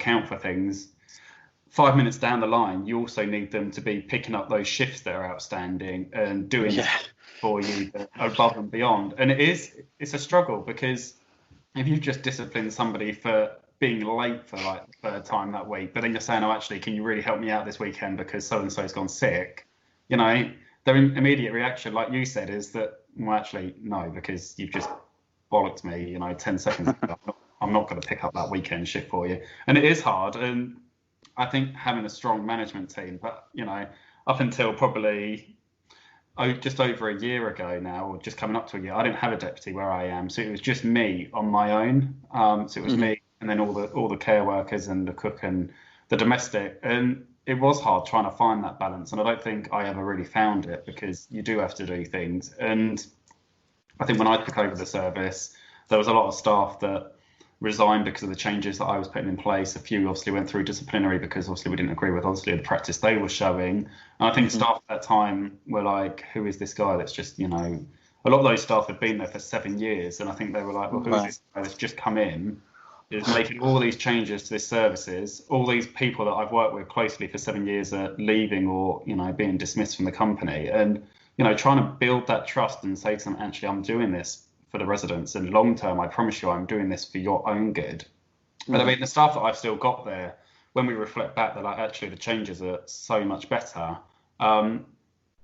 account for things, 5 minutes down the line, you also need them to be picking up those shifts that are outstanding and doing for you above and beyond. And it's a struggle, because if you've just disciplined somebody for being late for like the third time that week, but then you're saying, oh, actually, can you really help me out this weekend because so-and-so's gone sick? You know, their immediate reaction, like you said, is that, well, actually, no, because you've just bollocked me, 10 seconds ago. I'm not going to pick up that weekend shift for you. And it is hard. And I think having a strong management team, but, up until probably just over a year ago now, or just coming up to a year, I didn't have a deputy where I am. So it was just me on my own. So it was me and then all the care workers and the cook and the domestic. And it was hard trying to find that balance. And I don't think I ever really found it, because you do have to do things. And I think when I took over the service, there was a lot of staff that resigned because of the changes that I was putting in place. A few obviously went through disciplinary because obviously we didn't agree with the practice they were showing. And I think staff at that time were like, who is this guy that's just, a lot of those staff had been there for 7 years. And I think they were like, well, who is this guy that's just come in, is making all these changes to this services? All these people that I've worked with closely for 7 years are leaving or, being dismissed from the company. And, trying to build that trust and say to them, actually, I'm doing this for the residents, and long term, I promise you, I'm doing this for your own good. But I mean, the staff that I've still got there, when we reflect back, they're like, actually, the changes are so much better,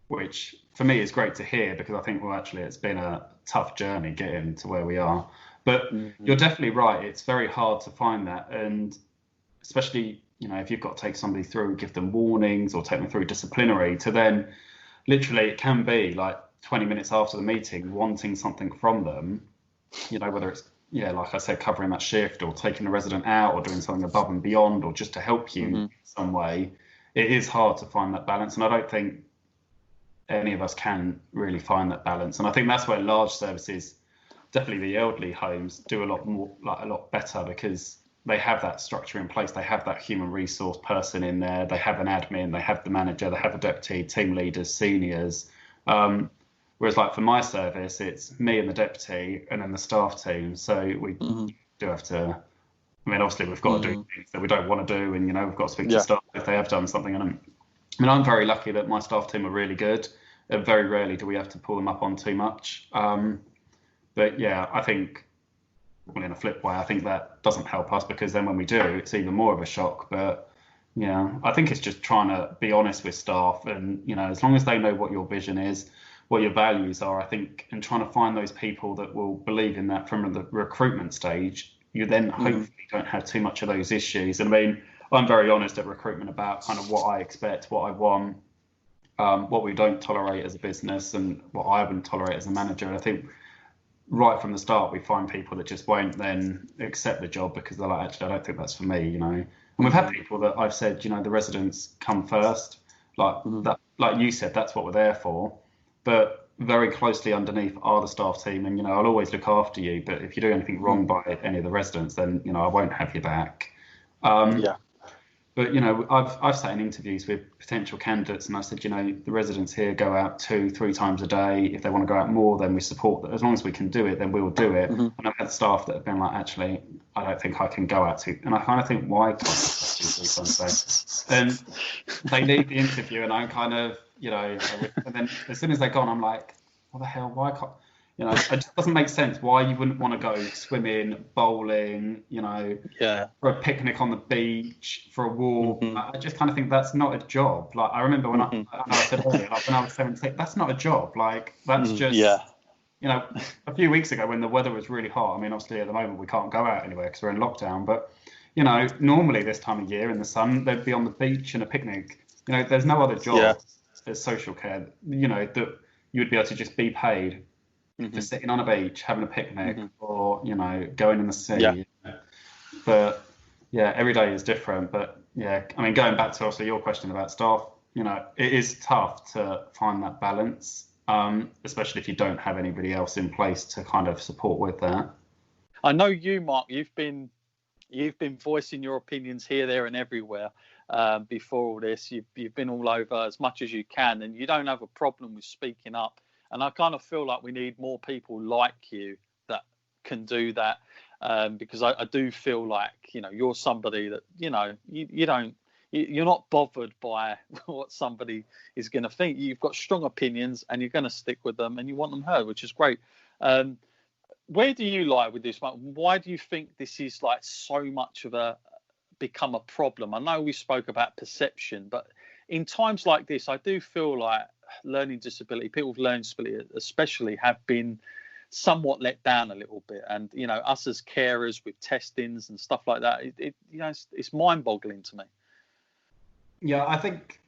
which for me is great to hear, because I think, well, actually, it's been a tough journey getting to where we are. But you're definitely right. It's very hard to find that. And especially, if you've got to take somebody through, give them warnings or take them through disciplinary, to then literally it can be like 20 minutes after the meeting wanting something from them, whether it's, like I said, covering that shift or taking the resident out or doing something above and beyond or just to help you in some way. It is hard to find that balance. And I don't think any of us can really find that balance. And I think that's where large services, definitely the elderly homes, do a lot better, because they have that structure in place. They have that human resource person in there. They have an admin, they have the manager, they have a deputy, team leaders, seniors. Whereas like for my service, it's me and the deputy and then the staff team. So we do have to, obviously we've got to do things that we don't want to do. And, we've got to speak to staff if they have done something. And I'm very lucky that my staff team are really good. And very rarely do we have to pull them up on too much. But yeah, I think, well, in a flip way, I think that doesn't help us, because then when we do, it's even more of a shock. But yeah, I think it's just trying to be honest with staff, and, as long as they know what your vision is, what your values are, I think, and trying to find those people that will believe in that from the recruitment stage, you then hopefully don't have too much of those issues. And I'm very honest at recruitment about kind of what I expect, what I want, what we don't tolerate as a business, and what I wouldn't tolerate as a manager. And I think right from the start, we find people that just won't then accept the job because they're like, actually, I don't think that's for me, And we've had people that I've said, the residents come first, that, like you said, that's what we're there for. But very closely underneath are the staff team, and I'll always look after you. But if you do anything wrong by any of the residents, then I won't have you back. But I've sat in interviews with potential candidates, and I said, the residents here go out 2-3 times a day. If they want to go out more, then we support that. As long as we can do it, then we'll do it. And I've had staff that have been like, actually, I don't think I can go out to. And I kind of think, why can't I do 3 times a day? And they leave the interview, and I'm kind of, and then as soon as they're gone, I'm like, what the hell? Why can't? It just doesn't make sense why you wouldn't want to go swimming, bowling, for a picnic on the beach, for a walk. I just kind of think that's not a job. Like, I remember when I said earlier, like when I was 17, that's not a job. Like, that's just, a few weeks ago when the weather was really hot. Obviously at the moment we can't go out anywhere because we're in lockdown. But, normally this time of year in the sun, they'd be on the beach and a picnic. There's no other job as social care, that you would be able to just be paid for sitting on a beach, having a picnic, or, going in the sea. But yeah, every day is different. But yeah, going back to also your question about staff, it is tough to find that balance, especially if you don't have anybody else in place to kind of support with that. I know you, Mark, you've been voicing your opinions here, there and everywhere. Before all this, you've been all over as much as you can, and you don't have a problem with speaking up. And I kind of feel like we need more people like you that can do that. because I do feel like, you're somebody that, you're not bothered by what somebody is going to think. You've got strong opinions and you're going to stick with them and you want them heard, which is great. Where do you lie with this, Mike? Why do you think this is like so much of become a problem? I know we spoke about perception, but in times like this, I do feel like people with learning disability especially, have been somewhat let down a little bit. And, us as carers with testings and stuff like that, it's mind-boggling to me. Yeah, I think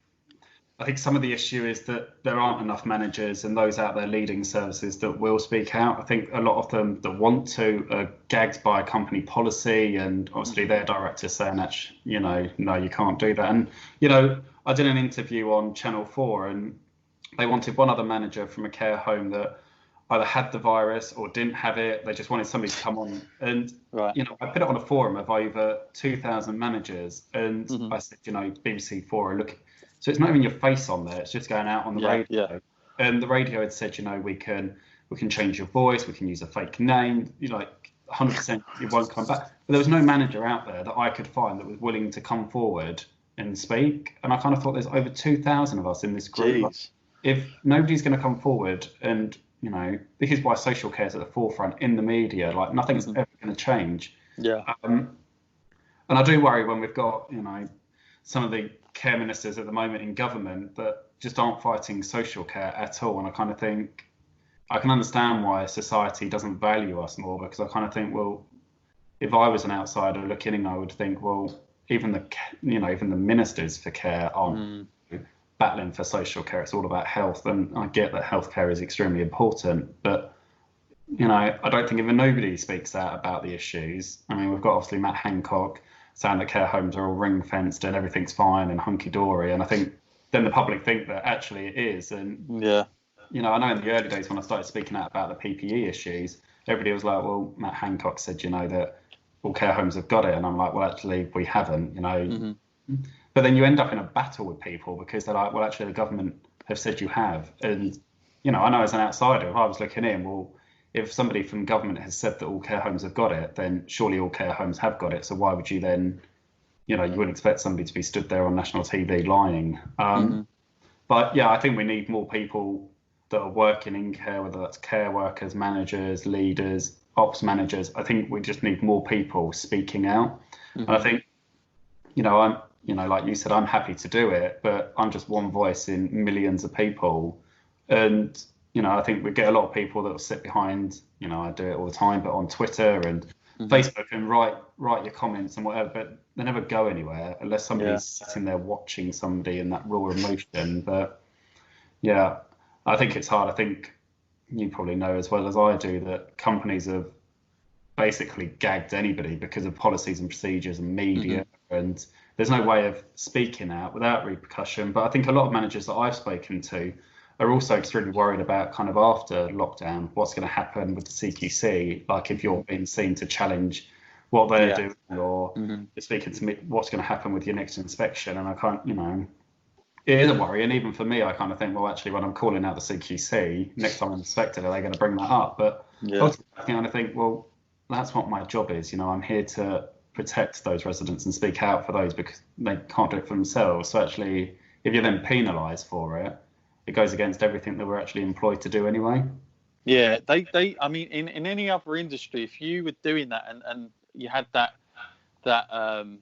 some of the issue is that there aren't enough managers and those out there leading services that will speak out. I think a lot of them that want to are gagged by company policy, and obviously their director saying that, no, you can't do that. And, I did an interview on Channel 4 and they wanted one other manager from a care home that either had the virus or didn't have it. They just wanted somebody to come on. And, right. I put it on a forum of over 2,000 managers. And I said, BBC4 look. So it's not even your face on there. It's just going out on the radio. Yeah. And the radio had said, we can change your voice. We can use a fake name. 100% it won't come back. But there was no manager out there that I could find that was willing to come forward and speak. And I kind of thought there's over 2,000 of us in this group. Like, if nobody's going to come forward and, this is why social care is at the forefront in the media. Like nothing's ever going to change. Yeah. And I do worry when we've got, some of the care ministers at the moment in government that just aren't fighting social care at all. And I kind of think I can understand why society doesn't value us more, because I kind of think, well, if I was an outsider looking in, I would think, well, even the ministers for care aren't battling for social care. It's all about health. And I get that healthcare is extremely important, but I don't think even nobody speaks out about the issues. I mean, we've got obviously Matt Hancock saying that care homes are all ring fenced and everything's fine and hunky dory. And I think then the public think that actually it is. And, I know in the early days when I started speaking out about the PPE issues, everybody was like, well, Matt Hancock said, that all care homes have got it. And I'm like, well, actually, we haven't, But then you end up in a battle with people because they're like, well, actually, the government have said you have. And, I know as an outsider, if I was looking in, well, if somebody from government has said that all care homes have got it, then surely all care homes have got it. So why would you then, you wouldn't expect somebody to be stood there on national TV lying. But yeah, I think we need more people that are working in care, whether that's care workers, managers, leaders, ops managers. I think we just need more people speaking out. And I think, I'm, like you said, I'm happy to do it, but I'm just one voice in millions of people. And, I think we get a lot of people that will sit behind, I do it all the time, but on Twitter and Facebook and write your comments and whatever, but they never go anywhere unless somebody's sitting there watching somebody in that raw emotion. But yeah, I think it's hard. I think you probably know as well as I do that companies have basically gagged anybody because of policies and procedures and media, and there's no way of speaking out without repercussion. But I think a lot of managers that I've spoken to are also extremely worried about kind of after lockdown, what's going to happen with the CQC, like if you're being seen to challenge what they're doing, or you're speaking to me, what's going to happen with your next inspection. And I can't, it is a worry. And even for me, I kind of think, well, actually, when I'm calling out the CQC, next time I'm inspected, are they going to bring that up? But ultimately, I kind of think, well, that's what my job is. I'm here to protect those residents and speak out for those because they can't do it for themselves. So actually, if you're then penalised for it, it goes against everything that we're actually employed to do anyway. Yeah, they I mean, in any other industry, if you were doing that and you had that kind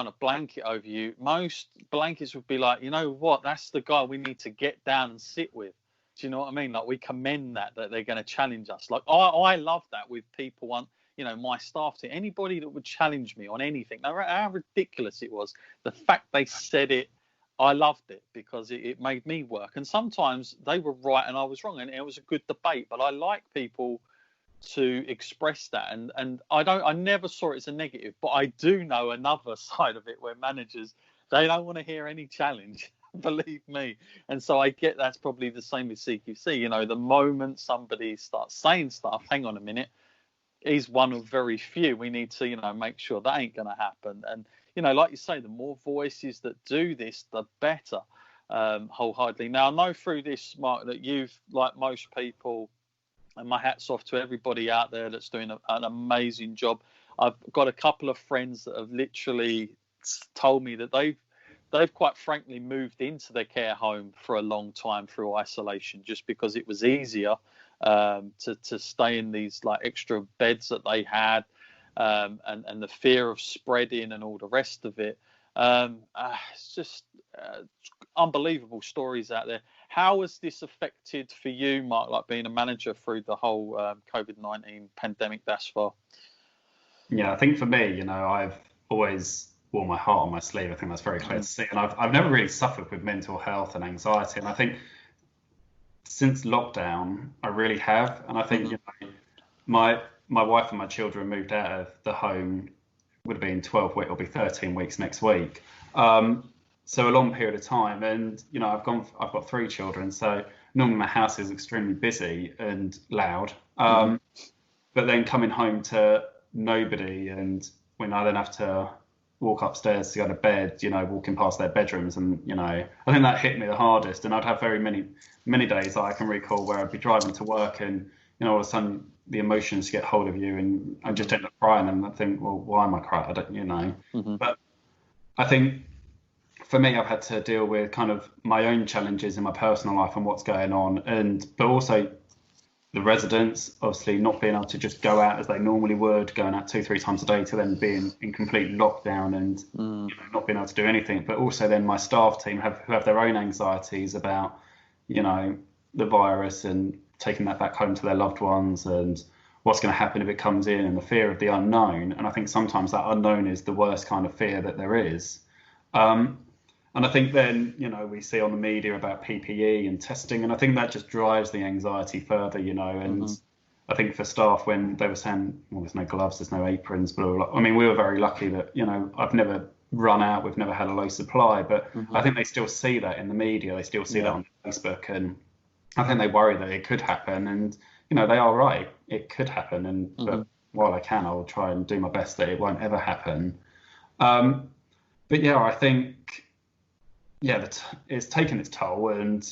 of blanket over you, most blankets would be like, you know what, that's the guy we need to get down and sit with. Do you know what I mean? Like, we commend that they're going to challenge us. Like, I love that with people, my staff team, anybody that would challenge me on anything, no matter how ridiculous it was, the fact they said it, I loved it because it made me work. And sometimes they were right and I was wrong, and it was a good debate. But I like people to express that, and I never saw it as a negative. But I do know another side of it where managers, they don't want to hear any challenge, believe me. And so I get that's probably the same with CQC. The moment somebody starts saying stuff, hang on a minute, he's one of very few. We need to make sure that ain't going to happen. And like you say, the more voices that do this, the better, wholeheartedly. Now, I know through this, Mark, that you've, like most people, And my hat's off to everybody out there that's doing an amazing job. I've got a couple of friends that have literally told me that they've quite frankly moved into their care home for a long time through isolation, just because it was easier to stay in these like extra beds that they had, and the fear of spreading and all the rest of it. It's just unbelievable stories out there. How has this affected for you, Mark, like being a manager through the whole COVID-19 pandemic thus far? Yeah, I think for me, I've always wore my heart on my sleeve. I think that's very clear to see. And I've never really suffered with mental health and anxiety. And I think since lockdown, I really have. And I think, my wife and my children moved out of the home, would have been 12 weeks, it'll be 13 weeks next week. So a long period of time. And, I've got 3 children. So normally my house is extremely busy and loud. But then coming home to nobody, and when I then have to walk upstairs to go to bed, walking past their bedrooms, and I think that hit me the hardest. And I'd have very many days that I can recall where I'd be driving to work, and all of a sudden the emotions get hold of you, and I just end up crying, and I think, well, why am I crying? I don't, But I think for me, I've had to deal with kind of my own challenges in my personal life and what's going on, but also the residents obviously not being able to just go out as they normally would, going out 2-3 times a day, to then being in complete lockdown and not being able to do anything. But also then my staff team who have their own anxieties about, the virus and taking that back home to their loved ones, and what's going to happen if it comes in, and the fear of the unknown. And I think sometimes that unknown is the worst kind of fear that there is. And I think then, we see on the media about PPE and testing, and I think that just drives the anxiety further, and I think for staff, when they were saying, well, there's no gloves, there's no aprons, but we were very lucky that, I've never run out, we've never had a low supply, but I think they still see that in the media, they still see that on Facebook, and I think they worry that it could happen, and, they are right, it could happen, and but while I can, I will try and do my best that it won't ever happen. But yeah, I think, it's taken its toll, and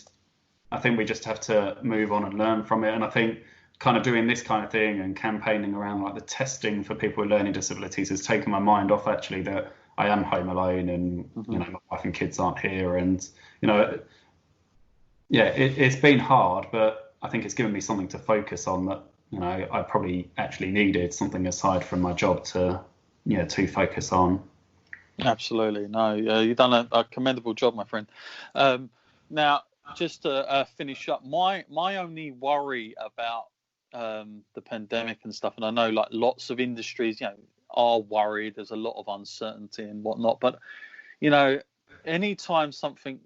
I think we just have to move on and learn from it. And I think kind of doing this kind of thing and campaigning around like the testing for people with learning disabilities has taken my mind off actually that I am home alone, and my wife and kids aren't here, and it's been hard, but I think it's given me something to focus on that I probably actually needed, something aside from my job to focus on. Absolutely. No, you've done a commendable job, my friend. Now, just to finish up, my only worry about the pandemic and stuff, and I know like lots of industries, are worried. There's a lot of uncertainty and whatnot. But, anytime something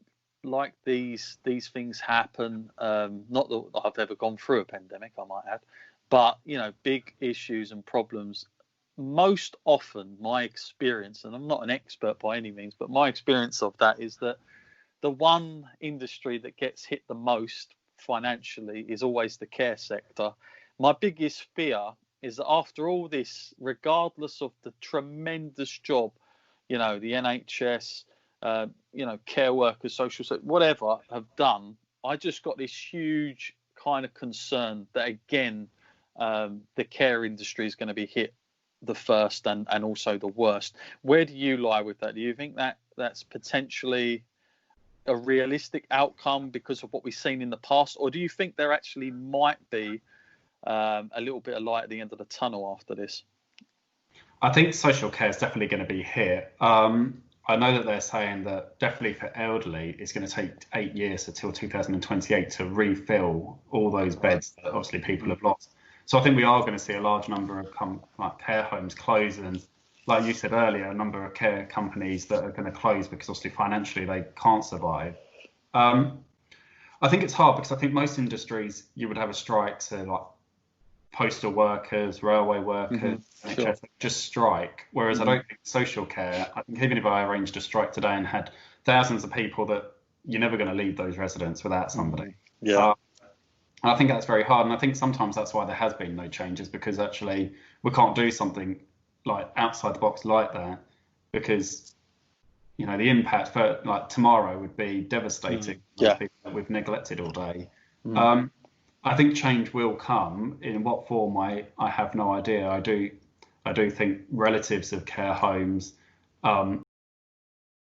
like these things happen, not that I've ever gone through a pandemic, I might add, but, big issues and problems, most often my experience, and I'm not an expert by any means, but my experience of that is that the one industry that gets hit the most financially is always the care sector. My biggest fear is that after all this, regardless of the tremendous job, the NHS, care workers, social, whatever have done, I just got this huge kind of concern that again, the care industry is going to be hit the first and also the worst. Where do you lie with that? Do you think that that's potentially a realistic outcome because of what we've seen in the past, or do you think there actually might be a little bit of light at the end of the tunnel after this? I think social care is definitely going to be hit. I know that they're saying that definitely for elderly, it's going to take 8 years until 2028 to refill all those beds that obviously people have lost. So I think we are going to see a large number of care homes close, and like you said earlier, a number of care companies that are going to close because obviously financially they can't survive. I think it's hard because I think most industries you would have a strike to like postal workers, railway workers, NHS, just strike. Whereas I don't think social care, I think even if I arranged a strike today and had thousands of people, that you're never going to leave those residents without somebody. I think that's very hard, and I think sometimes that's why there has been no changes, because actually we can't do something like outside the box like that, because the impact for like tomorrow would be devastating. People that we've neglected all day. I think change will come. In what form, I have no idea. I do think relatives of care homes